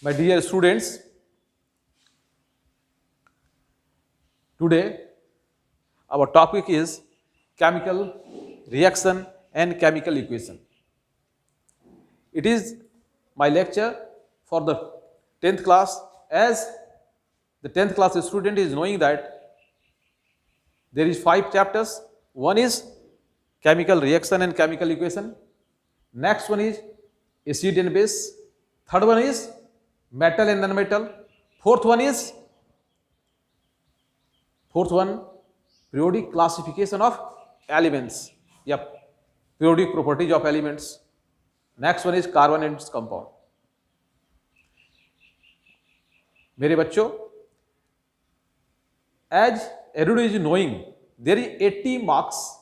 My dear students, today our topic is chemical reaction and chemical equation. It is my lecture for the 10th class. As the 10th class student is knowing that there is 5 chapters. One is chemical reaction and chemical equation. Next one is acid and base. Third one is metal and non-metal. Fourth one periodic classification of elements. Yep, periodic properties of elements. Next one is carbon and its compound. मेरे बच्चों, as everybody is knowing, there is 80 marks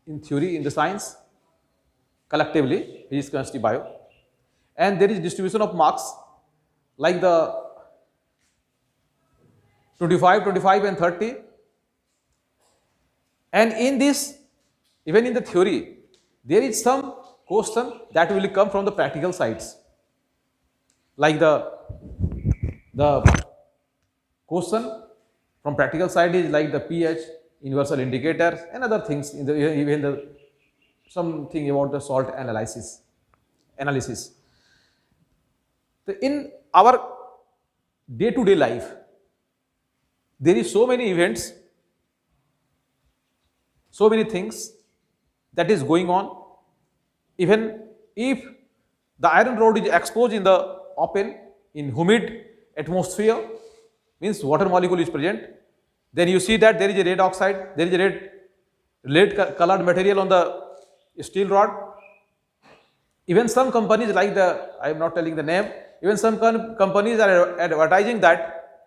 in theory in the science collectively, physics, chemistry, bio, and there is distribution of marks like the 25, 25 and 30. And in this, even in the theory, there is some question that will come from the practical sides. Like the question from practical side is like the pH, universal indicators, and other things. Even something about the salt analysis. In our day-to-day life, there is so many events, so many things that is going on. Even if the iron rod is exposed in the open, in humid atmosphere, means water molecule is present, then you see that there is a red oxide, there is a red colored material on the steel rod. Even some companies like I am not telling the name, even some companies are advertising that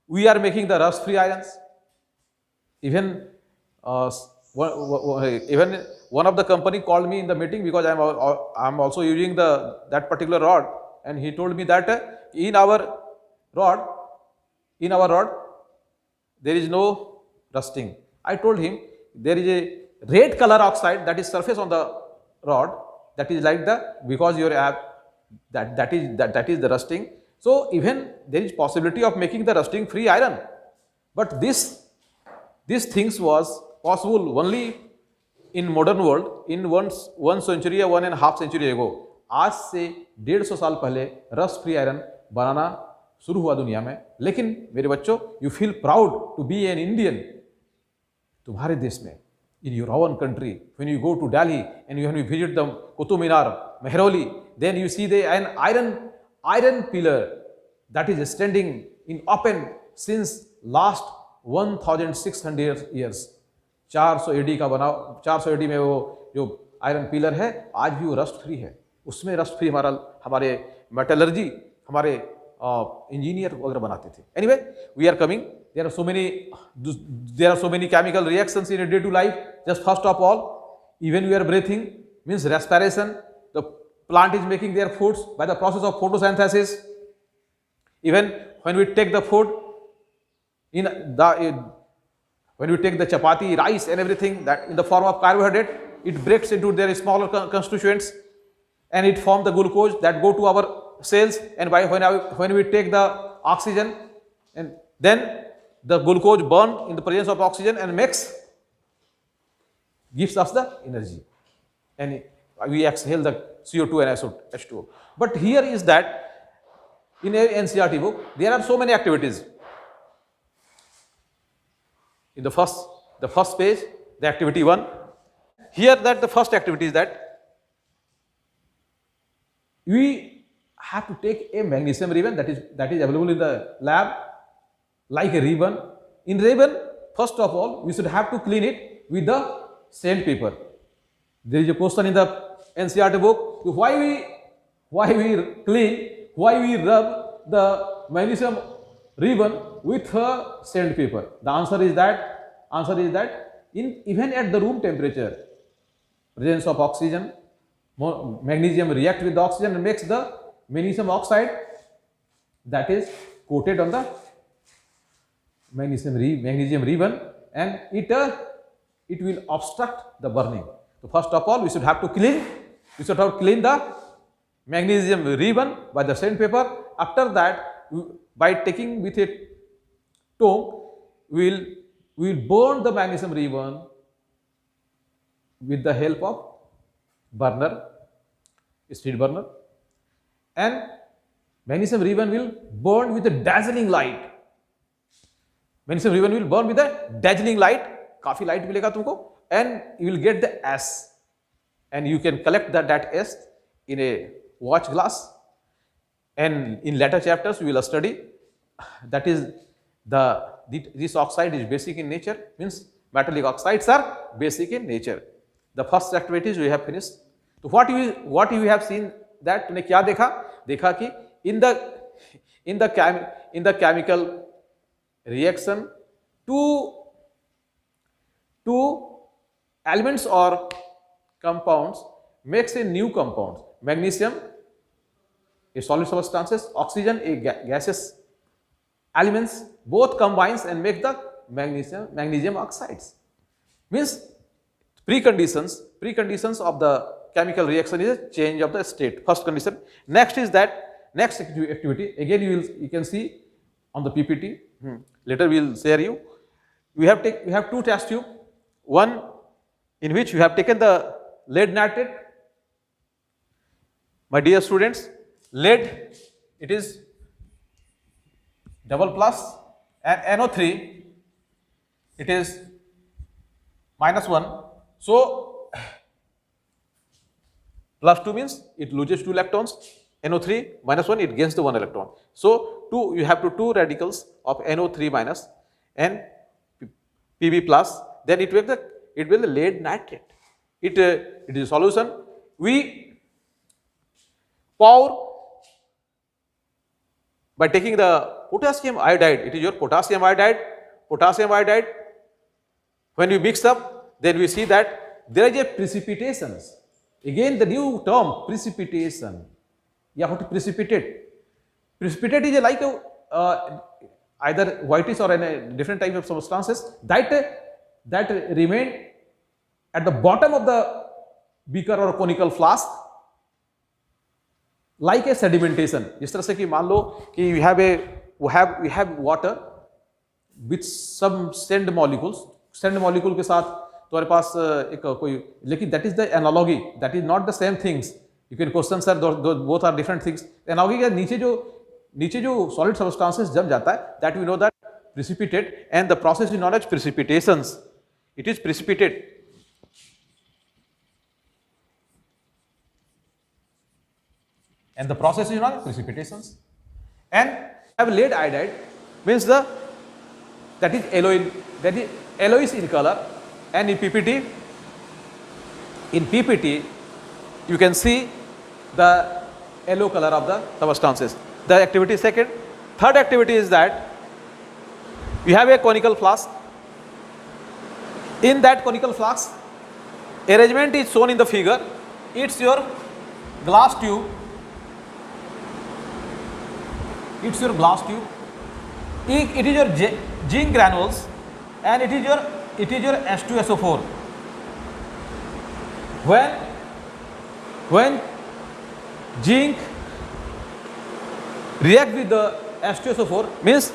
we are making the rust-free irons. Even one of the company called me in the meeting because I am also using that particular rod, and he told me that in our rod there is no rusting. I told him there is a red color oxide that is surface on the rod, that is like because your that is the rusting. So even there is possibility of making the rusting free iron, but these things was possible only in modern world in one century or 1.5 century ago. आज से 150 साल पहले rust free iron बनाना शुरू हुआ दुनिया में. लेकिन मेरे बच्चों, you feel proud to be an Indian. तुम्हारे देश में, in your own country, when you go to Delhi and when you visit the Qutub Minar, Mehrauli, then you see an iron pillar that is standing in open since last 1600 years. 400 AD का बना, 400 AD में वो जो iron pillar है, आज भी वो rust free है. उसमें रस्ट फ्री हमारे मेटलर्जी, हमारे इंजीनियर वगैरह बनाते थे. Anyway, we are coming. There are so many chemical reactions in a day to life. Just first of all, even we are breathing means respiration. The plant is making their foods by the process of photosynthesis. Even when we take the food when we take the chapati, rice and everything that in the form of carbohydrate, it breaks into their smaller constituents and it forms the glucose that go to our cells, and when we take the oxygen, and then the glucose burn in the presence of oxygen and gives us the energy, and we exhale the CO2 and H2O. But here is that in a NCERT book there are so many activities. In the first page, the activity 1. Here that the first activity is that we have to take a magnesium ribbon that is available in the lab, like a ribbon. In ribbon, first of all, we should have to clean it with the sandpaper. There is a question in the NCERT book, why we rub the magnesium ribbon with sandpaper. The answer is that even at the room temperature, presence of oxygen, magnesium react with the oxygen and makes the magnesium oxide that is coated on the magnesium ribbon, and it will obstruct the burning. So first of all, we should have to clean the magnesium ribbon by the sandpaper, After that, by taking with a tongue, we will burn the magnesium ribbon with the help of burner, street burner, and magnesium ribbon will burn with a dazzling light. Magnesium ribbon will burn with a dazzling light. काफी light मिलेगा तुमको, and you will get the S, and you can collect that S in a watch glass. And in later chapters we will study that is this oxide is basic in nature, means metallic oxides are basic in nature. The first activities we have finished. So what you have seen that तुमने क्या देखा कि in the chemical reaction two elements or compounds makes a new compound. Magnesium, a solid substances, oxygen, a gaseous elements, both combines and make the magnesium oxides. Means preconditions of the chemical reaction is a change of the state. First condition. Next is that next activity. Again, you can see on the PPT. Later we will share you. We have two test tube. One in which we have taken the lead nitrate. My dear students, lead, it is double plus, and NO3 it is -1. So +2 means it loses 2 electrons. NO3 -1, it gains the 1 electron. So you have two radicals of NO3 minus and Pb plus. Then it will the lead nitrate. It is a solution. We pour by taking the potassium iodide. It is your potassium iodide. When we mix up, then we see that there is a precipitation. Again, the new term, precipitation. You have to precipitate. Precipitate is like either whitish or a different type of substances that remain at the bottom of the beaker or conical flask, like a sedimentation. जिस तरह से कि मान लो कि we have water with some sand molecules. Sand molecule के साथ तुम्हारे पास एक कोई, लेकिन that is the analogy. That is not the same things. You can question, sir, both are different things. Analogy के नीचे जो solid substances जम जाता है, that we know that precipitate, and the process is known as precipitations. It is precipitate. And the process is known as precipitations. And have lead iodide means that is yellowish in color, and in PPT you can see the yellow color of the substances. The activity is second. Third activity is that we have a conical flask. In that conical flask, arrangement is shown in the figure. It's your glass tube. It is your zinc granules, and it is your H2SO4. When zinc react with the H2SO4, means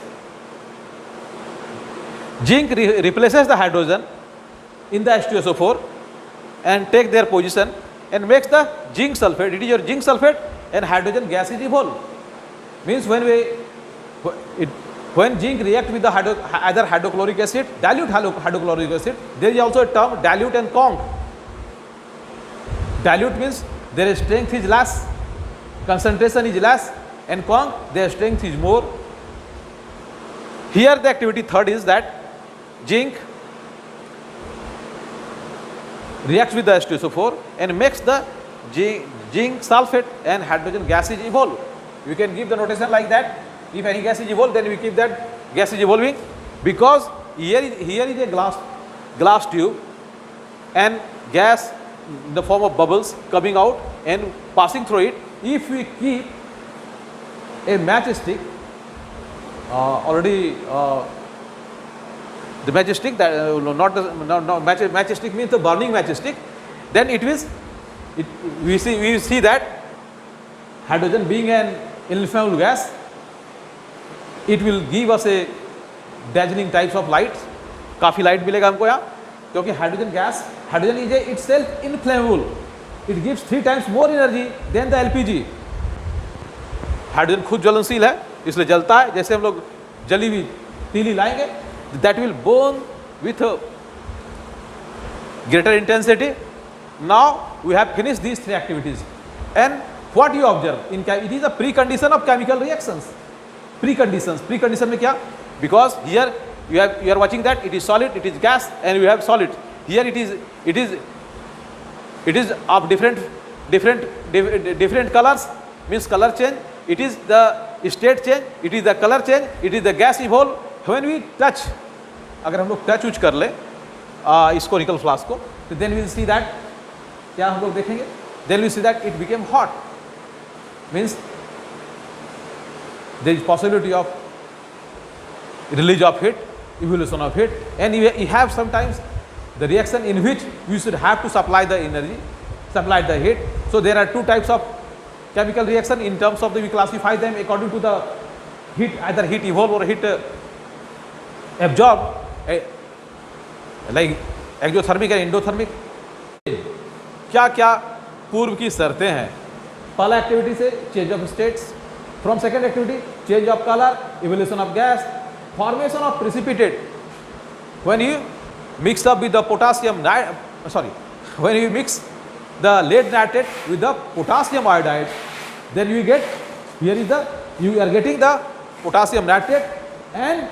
zinc replaces the hydrogen in the H2SO4 and take their position and makes the zinc sulfate. It is your zinc sulfate, and hydrogen gas is evolved. Means when zinc react with the either hydrochloric acid, dilute hydrochloric acid, there is also a term dilute and conc. Dilute means their strength is less, concentration is less, and conc, their strength is more. Here the activity third is that zinc reacts with the H2SO4 and makes the zinc sulfate, and hydrogen gas is evolved. You can give the notation like that. If any gas is evolved, then we keep that gas is evolving, because here is a glass tube, and gas in the form of bubbles coming out and passing through it. If we keep a matchstick, the matchstick, that matchstick means the burning matchstick, then we see that hydrogen being an inflammable gas, it will give us a dazzling types of light. काफ़ी light मिलेगा हमको यहाँ, क्योंकि hydrogen gas, hydrogen is it self inflammable, it gives 3 times more energy than the LPG. Hydrogen खुद ज्वलनशील है, इसलिए जलता है. जैसे हम लोग जली हुई तीली लाएंगे, that will burn with greater intensity. Now we have finished these 3 activities, and what you observe in it is a precondition of chemical reactions. Precondition में क्या? Because here you are watching that it is solid, it is gas, and you have solid. Here it is of different colors, means color change. It is the state change, it is the color change, it is the gas evolve. When we touch, अगर हम लोग touch कर ले इस conical flask को, तो then will see that, क्या हम लोग देखेंगे, then will see that it became hot, means there is possibility of release of heat, evolution of heat, and you have sometimes the reaction in which you should have to supply the energy, supply the heat. So there are 2 types of chemical reaction. In terms of we classify them according to the heat, either heat evolve or heat absorb, like exothermic या endothermic. क्या क्या पूर्व की शर्तें हैं? पहला activity से change of states, from second activity change of colour, evolution of gas, formation of precipitate. When you mix up with the when you mix the lead nitrate with the potassium iodide, then you get, you are getting the potassium nitrate and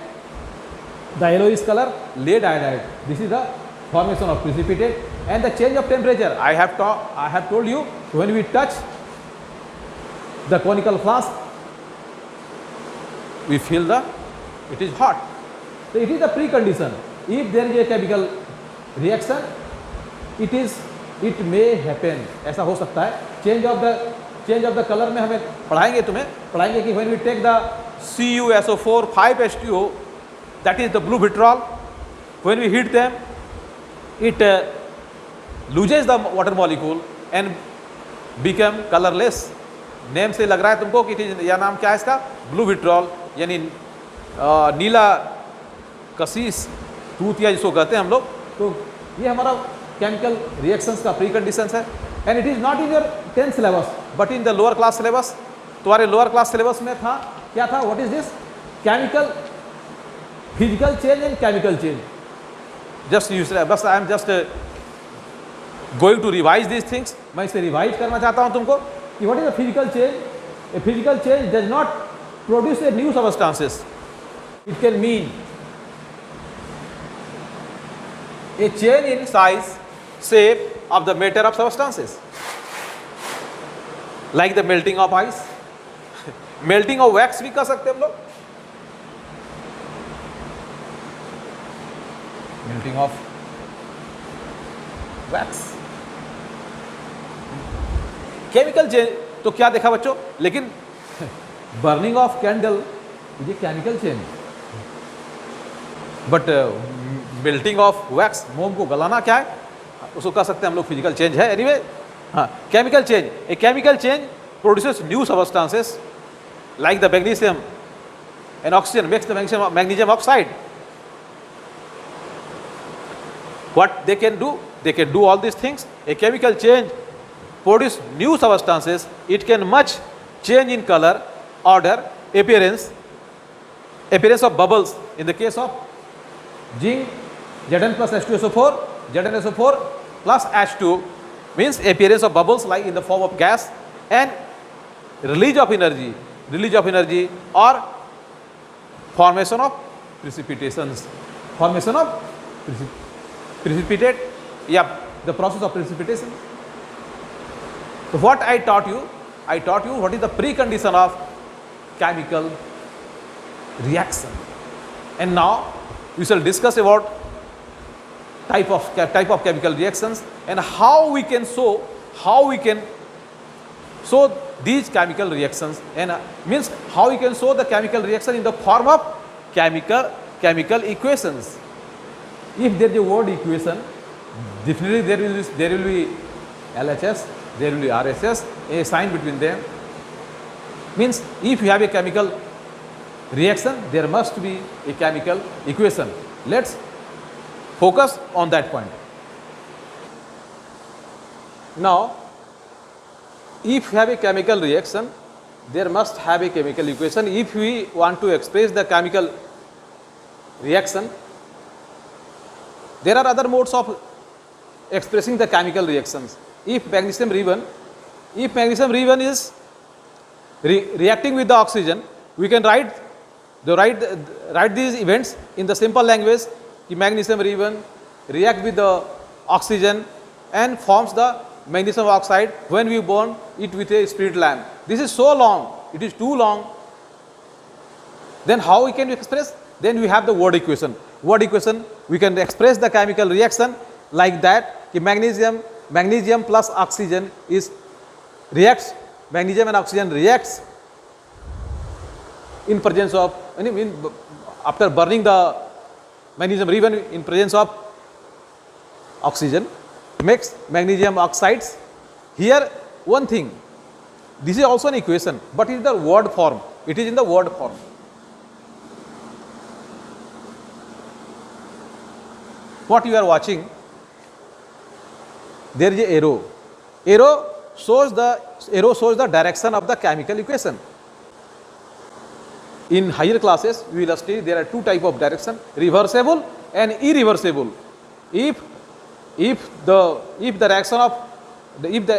the yellowish color lead iodide. This is the formation of precipitate. And the change of temperature, I have told you, when we touch the conical flask, we feel it is hot. So it is the precondition. If there is a chemical reaction, it may happen. ऐसा हो सकता है. Change of the color में हमें पढ़ाएंगे कि when we take the CuSO4 5H2O, that is the blue vitriol, when we heat them, it loses the water molecule and become colorless. Name से लग रहा है तुमको कि यह नाम क्या है इसका? ब्लू विट्रॉल, यानी नीला कशीस तूतिया जिसको कहते हैं हम लोग. तो ये हमारा केमिकल रिएक्शंस का प्रीकंडीशंस है. And it is not in your 10th syllabus but in the lower class syllabus. तुम्हारे लोअर क्लास सिलेबस में था, क्या था? What is this? Chemical physical change and chemical change. Just बस I am just going to revise this things. मैं इसे revise करना चाहता हूँ तुमको कि what is the physical change. A physical change does not produce a new substances. It can mean a change in size, shape of the matter of substances, like the melting of ice, melting of wax भी कर सकते हैं हम लोग. Melting of wax, chemical change. तो क्या देखा बच्चों? लेकिन बर्निंग ऑफ कैंडल ये chemical change, but melting of wax, मोम को गलाना क्या है? उसको कह सकते हैं हम लोग फिजिकल चेंज है. एनीवे, हाँ, chemical change. A chemical change produces new substances like the magnesium and oxygen makes the magnesium oxide. What they can do? They can do all these things. A chemical change produce new substances. It can much change in color, order, appearance of bubbles. In the case of zinc, Zn plus H2SO4, ZnSO4 plus H2 means appearance of bubbles like in the form of gas, and release of energy or formation of precipitations. Formation of precipitate, yeah, the process of precipitation. So what I taught you what is the precondition of chemical reaction. And now we shall discuss about type of chemical reactions and how we can show these chemical reactions, and means how we can show the chemical reaction in the form of chemical equations. If there is a word equation, definitely there will be LHS, there will be RHS, a sign between them. Means if you have a chemical reaction, there must be a chemical equation. Let's focus on that point. Now, if you have a chemical reaction, there must have a chemical equation. If we want to express the chemical reaction, there are other modes of expressing the chemical reactions. If magnesium reagent is reacting with the oxygen, we can write these events in the simple language. The magnesium reagent react with the oxygen and forms the magnesium oxide when we burn it with a spirit lamp. This is so long, it is too long. Then how we can express? Then we have the word equation. Word equation, we can express the chemical reaction like that. Magnesium plus oxygen reacts. Magnesium and oxygen reacts in presence of, after burning the magnesium reagent in presence of oxygen, makes magnesium oxides. Here one thing, this is also an equation, but it is the word form. It is in the word form. What you are watching, there is a arrow. Arrow shows the direction of the chemical equation. In higher classes, we will study there are two types of direction: reversible and irreversible. If the reaction of if the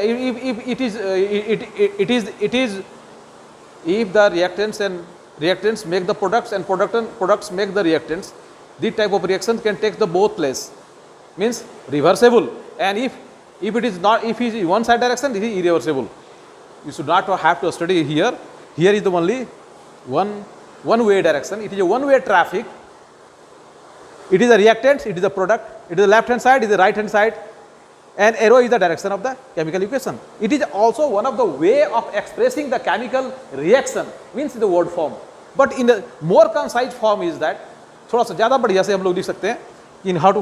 reactants and reactants make the products and products make the reactants, this type of reaction can take the both place, means reversible. And if it is not, if it is one side direction, this is irreversible. You should not have to study here. Here is the only one way direction. It is a one way traffic. It is a reactant, it is a product, it is the left hand side, it is the right hand side, and arrow is the direction of the chemical equation. It is also one of the way of expressing the chemical reaction, means in the word form. But in the more concise form is that, थोड़ा सा ज़्यादा बढ़िया से हम लोग लिख सकते हैं, in how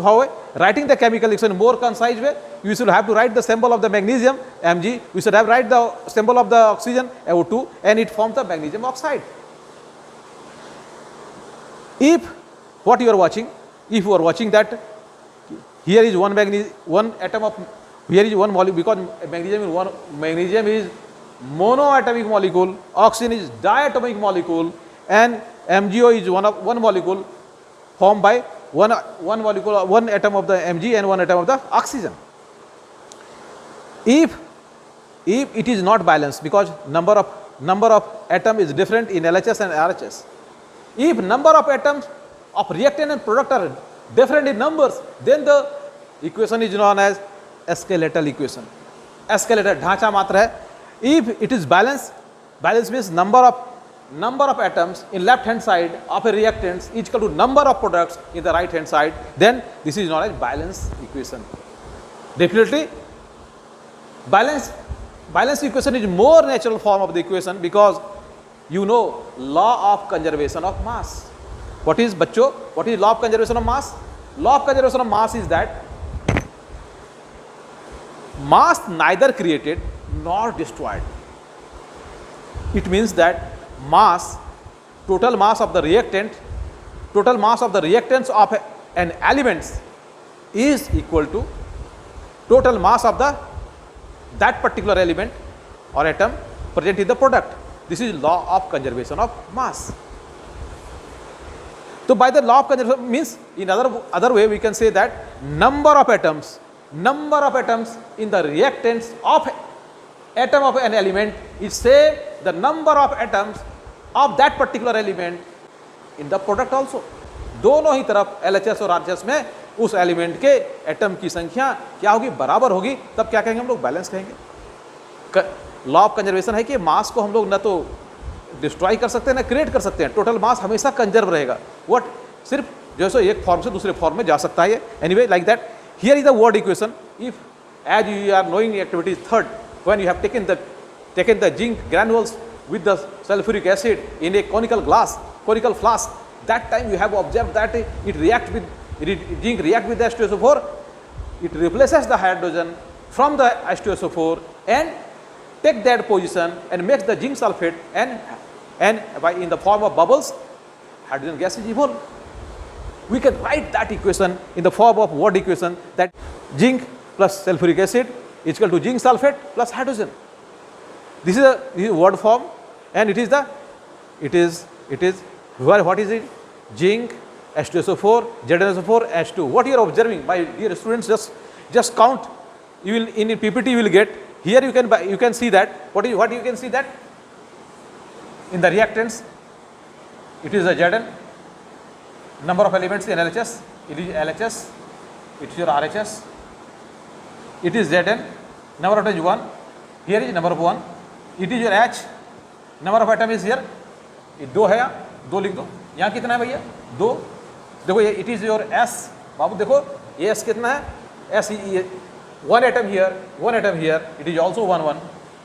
writing the chemical reaction in more concise way. You should have to write the symbol of the magnesium, Mg, we should have write the symbol of the oxygen, O2, and it forms the magnesium oxide. If what you are watching, if you are watching that here is one atom of, here is one molecule, because magnesium is monoatomic molecule, oxygen is diatomic molecule, and MgO is one molecule formed by one atom of the Mg and one atom of the oxygen. If it is not balanced, because number of atom is different in LHS and RHS. If number of atoms of reactant and product are different in numbers, then the equation is known as skeletal equation. Skeletal ढांचा मात्र है. If it is balanced means number of atoms in left hand side of a reactants is equal to number of products in the right hand side, then this is known as balance equation. Definitely balance equation is more natural form of the equation, because you know law of conservation of mass. What is law of conservation of mass? Law of conservation of mass is that mass neither created nor destroyed. It means that total mass of the reactants of an element is equal to total mass of that particular element or atom present in the product. This is law of conservation of mass. So by the law of conservation means, in other way we can say that number of atoms in the reactants of atom of an element is say the number of atoms of that particular element in the product also. दोनों ही तरफ LHS और RHS में उस element के atom की संख्या क्या होगी, बराबर होगी, तब क्या कहेंगे हम लोग, बैलेंस कहेंगे. लॉ ऑफ कंजर्वेशन है कि मास को हम लोग न तो डिस्ट्रॉय कर सकते हैं ना क्रिएट कर सकते हैं. टोटल मास हमेशा कंजर्व रहेगा. वट सिर्फ जैसे एक फॉर्म से दूसरे फॉर्म में जा सकता है. Anyway like that here is the word equation. If as you are knowing activity third, when you have taken the zinc granules with the sulfuric acid in a conical flask, that time you have observed that zinc react with the H2SO4, it replaces the hydrogen from the H2SO4 and take that position and makes the zinc sulfate, and by in the form of bubbles, hydrogen gas is evolved. We can write that equation in the form of word equation, that zinc plus sulfuric acid is equal to zinc sulfate plus hydrogen. This is a word form, and it is what is it? Zinc, H2SO4, ZnSO4, H2. What you are observing, my dear students, just count. You will in PPT you will get here. You can see that what you can see that in the reactants it is a Zn. Number of elements in LHS, it is LHS, it is your RHS, it is Zn, number of atoms 1, here is number of 1, it is your H, number of atom is here, ये 2 है, यहाँ 2 लिख दो, यहाँ कितना है भैया 2, देखो ये it is your S, बाबू देखो ये S कितना है, S 1 atom here, it is also 1 1,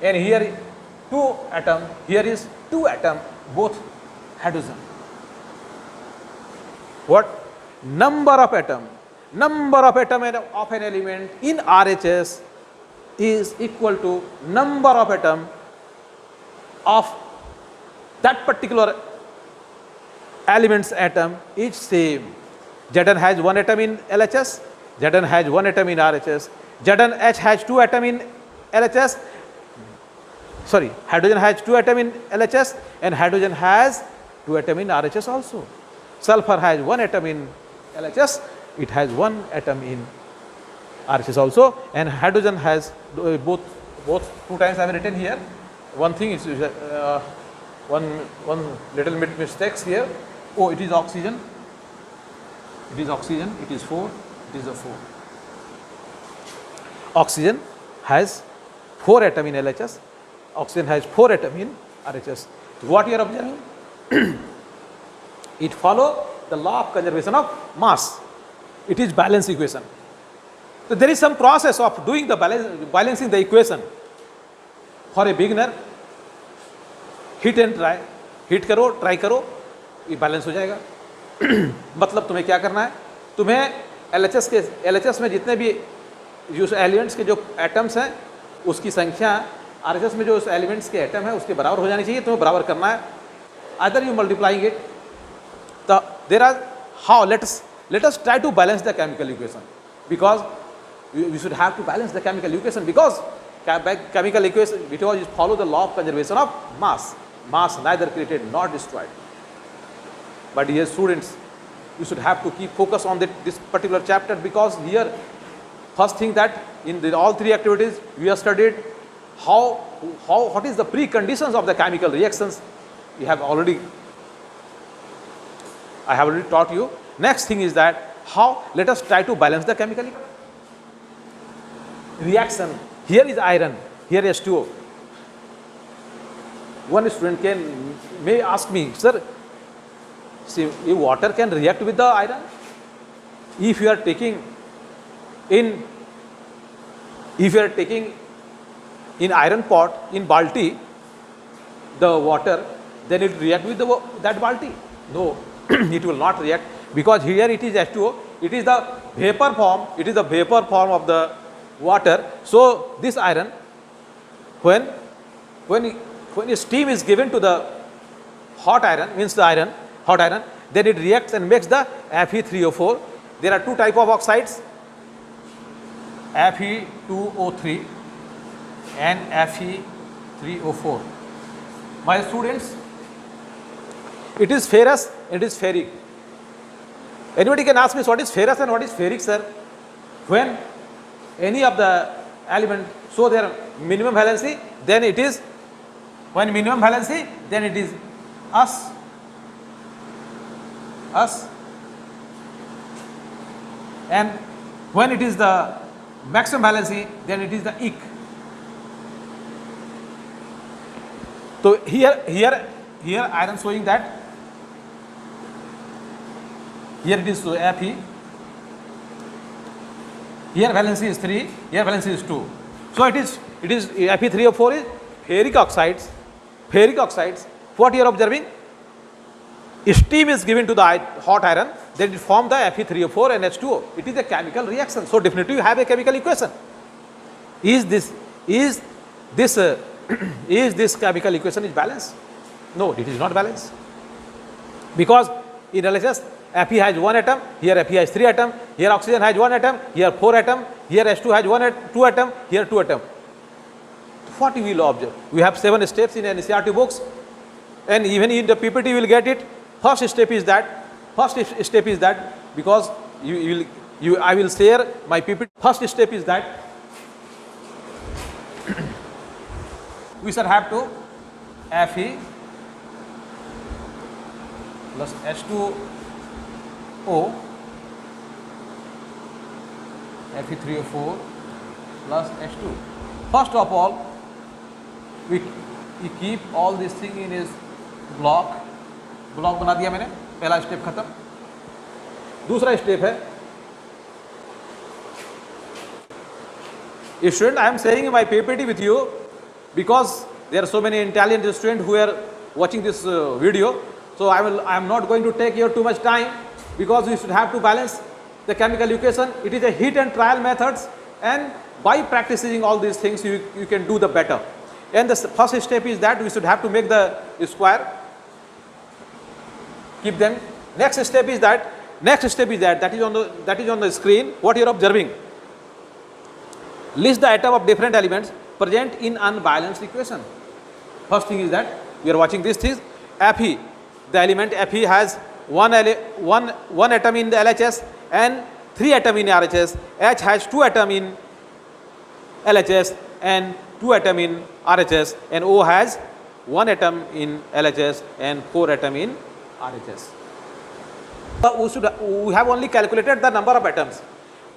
and here 2 atom, here is 2 atom, both hydrogen. What? Number of atom of an element in RHS is equal to number of atom of that particular element's atom is same. Zn has 1 atom in LHS, Zn has 1 atom in RHS, ZnH has 2 atom in LHS, sorry, hydrogen has 2 atom in LHS, and hydrogen has 2 atom in RHS also. Sulfur has 1 atom in LHS, it has 1 atom in RHS also, and hydrogen has both 2 times I have written here. One thing is one little bit mistakes here. Oh, it is oxygen, it is 4, it is a 4. Oxygen has 4 atom in LHS, oxygen has 4 atom in RHS. What you are observing? It follow the law of conservation of mass. It is balance equation. So there is some process of doing the balancing the equation. For a beginner, hit and try, hit करो, try करो, ये balance हो जाएगा. मतलब तुम्हें क्या करना है? तुम्हें LHS में जितने भी जो एलिमेंट्स के जो एटम्स हैं उसकी संख्या RHS में जो उस एलिमेंट्स के एटम है उसके बराबर हो जानी चाहिए. तुम्हें बराबर करना है. Either you multiplying it. There are how let us try to balance the chemical equation, because we should have to balance the chemical equation, because chemical equation, because it follow the law of conservation of mass neither created nor destroyed. But dear students, you should have to keep focus on this particular chapter, because here first thing that in all 3 activities we have studied what is the preconditions of the chemical reactions. I have already taught you. Next thing is that let us try to balance the chemical reaction. Here is iron, here is H2O. One student may ask me, sir, see, if water can react with the iron, if you are taking in iron pot, in balti, the water, then it will react with that balti. No, it will not react, because here it is H2O, it is the vapor form of the water. So this iron, when steam is given to the hot iron, means the hot iron, then it reacts and makes the Fe3O4. There are 2 type of oxides, Fe2O3 and Fe3O4. My students, it is ferrous, it is ferric. Anybody can ask me, what is ferrous and what is ferric, sir? When any of the element show their minimum valency, then it is, when minimum valency, then it is us, and when it is the maximum valency, then it is the ik. So here I am showing that here it is Fe, here valency is 3, here valency is 2. So it is Fe3O4 is ferric oxides. What you are observing? Steam is given to the hot iron, then it form the Fe3O4 and H2O. It is a chemical reaction. So definitely you have a chemical equation. Is this is this chemical equation is balanced? No, it is not balanced. Because in LHS, Fe has 1 atom, here Fe has 3 atom, here oxygen has 1 atom, here 4 atom, here H2 has 2 atom, here 2 atom. What you will observe? We have 7 steps in NCERT books, and even in the PPT you will get it. First step is that because I will share my PPT. First step is that we shall have to Fe plus H2O, Fe3O4 plus H2. First of all, we keep all this thing in his block बना दिया मैंने, पहला step खत्म. दूसरा step है, student I am sharing my PPT with you because there are so many intelligent student who are watching this video, so I am not going to take your too much time, because we should have to balance the chemical equation. It is a hit and trial methods, and by practicing all these things you can do the better. And the first step is that we should have to make the square, keep them. Next step is that that is on the screen. What you are observing, list the atom of different elements present in unbalanced equation. First thing is that we are watching these things. Fe, the element Fe has one atom in the LHS and 3 atom in RHS. H has 2 atom in LHS and 2 atom in RHS, and O has 1 atom in LHS and 4 atom in RHS. We have only calculated the number of atoms.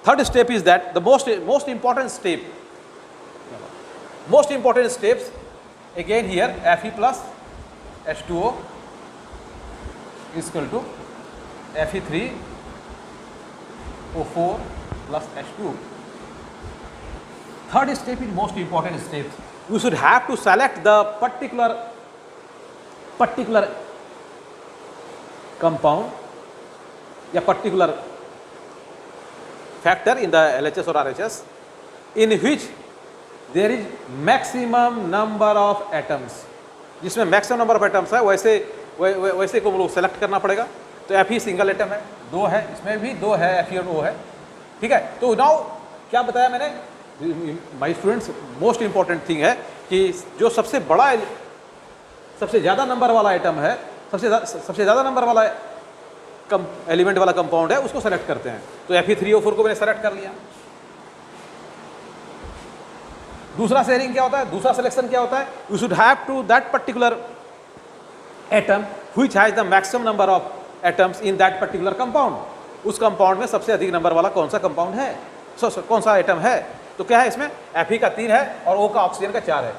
Third step is that the most important step. Most important steps again here, Fe plus H2O is equal to Fe3O4 plus H2. Third step is most important step. We should have to select the particular compound या particular factor in the LHS or RHS in which there is maximum number of atoms. जिसमें maximum number of atoms है, वैसे को हम लोग select करना पड़ेगा. तो Fe सिंगल एटम है, 2 है, इसमें भी 2 है, Fe और O है, ठीक है. तो नाउ क्या बताया मैंने, my students, most important thing है कि जो सबसे बड़ा, सबसे ज़्यादा नंबर वाला आइटम है, सबसे ज़्यादा नंबर वाला एलिमेंट वाला कंपाउंड है, उसको सेलेक्ट करते हैं. तो Fe3O4 को मैंने सेलेक्ट कर लिया. दूसरा शेयरिंग क्या होता है, दूसरा सिलेक्शन क्या होता है, you should have to that particular atom which has the maximum number of atoms in that particular compound. उस कंपाउंड में सबसे अधिक नंबर वाला कौन सा कंपाउंड है, कौन सा आइटम है. तो क्या है इसमें, Fe का 3 है और O का ऑक्सीजन का 4 है,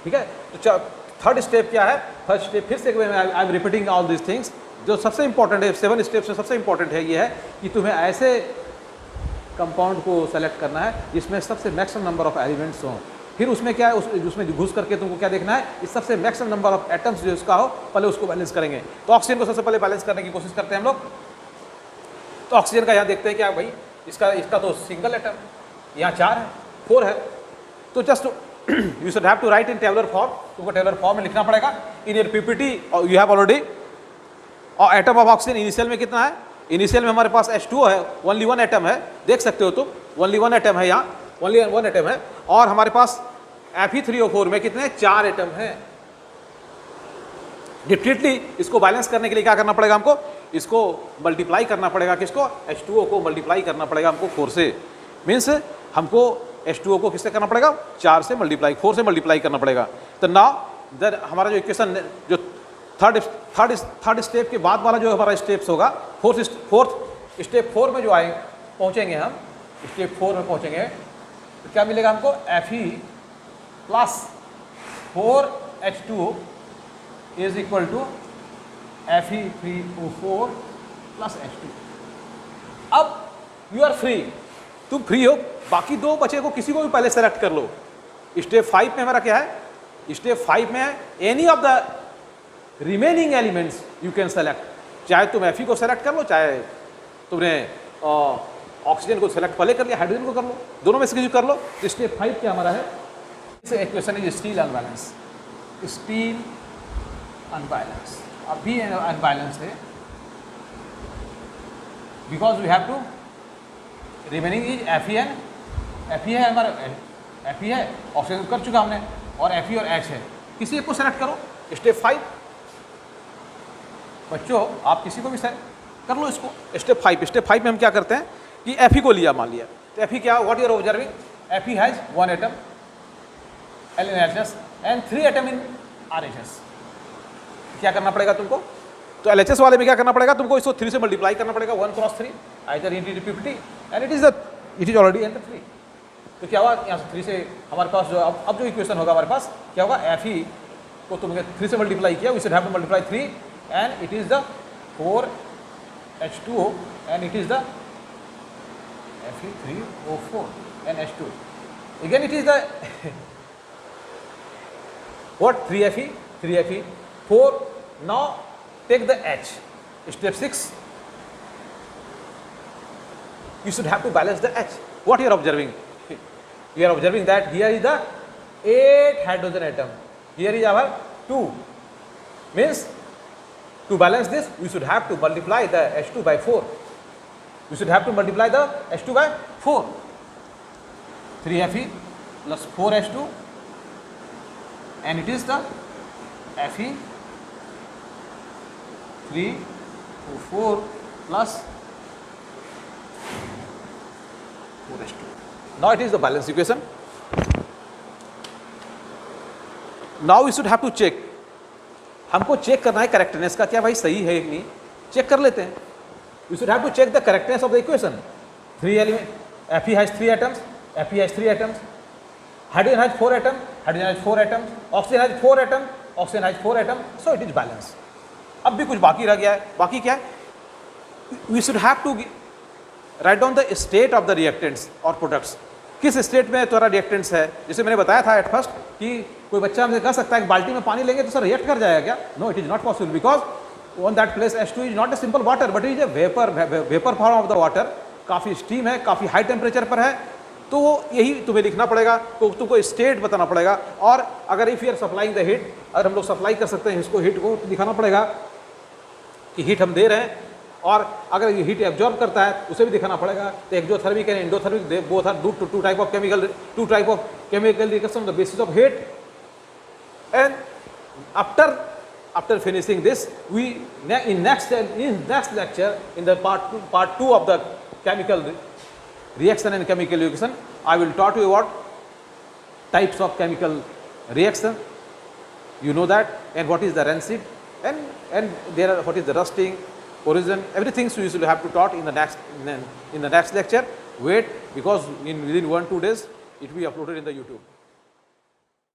ठीक है. तो थर्ड स्टेप क्या है, थर्ड स्टेप फिर से I am repeating all this things. जो सबसे इंपॉर्टेंट है 7 स्टेप्स में सबसे इंपॉर्टेंट है ये है कि तुम्हें ऐसे कंपाउंड को सेलेक्ट करना है जिसमें सबसे मैक्सिमम नंबर ऑफ एलिमेंट्स हों. फिर उसमें क्या है, उसमें घुस करके तुमको क्या देखना है, इस सबसे मैक्सिमम नंबर ऑफ एटम्स जो इसका हो, पहले उसको बैलेंस करेंगे. तो ऑक्सीजन को सबसे पहले बैलेंस करने की कोशिश करते हैं हम लोग. तो ऑक्सीजन का यहाँ देखते हैं क्या भाई, इसका तो सिंगल एटम, यहाँ 4 है, 4 है. तो just you should have to write in tabular form. तुमको टेबुलर फॉर्म में लिखना पड़ेगा. In your PPT you have already. और एटम ऑफ ऑक्सीजन इनिशियल में कितना है, इनिशियल में हमारे पास H2O है, ओनली 1 एटम है, देख सकते हो तुम, ओनली 1 एटम है, यहाँ ओनली 1 एटम है. और हमारे पास Fe3O4 में कितने, 4 एटम है. डिफरेंटली इसको बैलेंस करने के लिए क्या करना पड़ेगा हमको, इसको मल्टीप्लाई करना पड़ेगा. किसको, H2O को मल्टीप्लाई करना पड़ेगा हमको 4 से. मीन्स हमको H2O को किससे करना पड़ेगा, 4 से मल्टीप्लाई, 4 से मल्टीप्लाई करना पड़ेगा. तो नाउ हमारा जो इक्वेशन, जो थर्ड स्टेप के बाद वाला जो हमारा स्टेप्स होगा, फोर्थ स्टेप 4 में जो पहुंचेंगे हम, स्टेप 4 में पहुंचेंगे तो क्या मिलेगा हमको, Fe plus 4H2O is equal to Fe3O4 plus H2. अब यू आर फ्री, तुम फ्री हो. बाकी 2 बचे को किसी को भी पहले सेलेक्ट कर लो. स्टेप 5 में हमारा क्या है, स्टेप 5 में any of the remaining elements you can select. चाहे तुम Fe को सेलेक्ट कर लो, चाहे तुमने ऑक्सीजन को सेलेक्ट पहले कर लिया, हाइड्रोजन को कर लो, दोनों में से किसी कर लो. तो स्टेप 5 क्या हमारा है, This equation is steel unbalance. Steel unbalance. अब भी unbalance है because we have to remaining is Fe है हमारा Fe है, ऑप्शन कर चुका हमने, और Fe और H है, किसी एक को सेलेक्ट करो। स्टेप 5 बच्चों, आप किसी को भी सेलेक्ट कर लो इसको। स्टेप 5 में हम क्या करते हैं कि Fe को लिया, मान लिया, तो Fe क्या, what you are observing, Fe has 1 atom L in LHS and 3 atom in RHS। क्या करना पड़ेगा तुमको, तो LHS वाले में क्या करना पड़ेगा तुमको, इसको 3 से मल्टीप्लाई करना पड़ेगा, 1 क्रॉस 3 आइदर इंटीपीपीटी and it is already an 3। तो क्या हुआ, यहाँ से 3 से हमारे पास जो अब जो इक्वेशन होगा हमारे पास क्या होगा, Fe को तुमने 3 से मल्टीप्लाई किया, we should have to multiply 3 and it is the 4H2O and it is the Fe3O4 and H2। again it is the what 3Fe 4। now take the H, step 6 you should have to balance the H। what you are observing, you are observing that here is the 8 hydrogen atom, here is our 2, means to balance this we should have to multiply the H2 by 4, we should have to multiply the H2 by 4, 3Fe plus 4H2 and it is the Fe3O4 plus 4H2। now it is the balance equation। now we should have to check, हमको check करना है correctness का, क्या भाई सही है कि नहीं, चेक कर लेते हैं। we should have to check the correctness of the equation। 3 element, Fe has 3 atoms, Fe has 3 atoms, hydrogen has 4 atoms, hydrogen has 4 atoms, oxygen has 4 atoms, oxygen has 4 atoms, so it is balanced। अब भी कुछ बाकी रह गया है, बाकी क्या है, we should have to write down the state of the reactants or products। किस स्टेट में तुम्हारा रिएक्टेंट्स है, जैसे मैंने बताया था एट फर्स्ट कि कोई बच्चा हमसे कह सकता है कि बाल्टी में पानी लेंगे तो सर रिएक्ट कर जाएगा क्या, no it is not possible because on that place H2 is not a simple water but is a vapour form of the water, काफ़ी स्टीम है, काफ़ी हाई टेम्परेचर पर है, तो वो यही तुम्हें लिखना पड़ेगा, तो तुमको स्टेट बताना पड़ेगा। और अगर if you are supplying the heat, अगर हम लोग सप्लाई कर सकते हैं इसको, हीट को दिखाना पड़ेगा कि हीट हम दे रहे हैं, और अगर ये हीट एब्जॉर्ब करता है उसे भी दिखाना पड़ेगा। तो exothermic and endothermic both are two type of chemical reaction on the basis of heat. And after finishing this we in next lecture in the part 2 of the chemical reaction and chemical reaction I will talk to you about types of chemical reaction, you know that, and what is the rancid, and there are what is the rusting, corrosion, everything, so you should have to taught in the next lecture. Wait, because within 1-2 days it will be uploaded in the YouTube.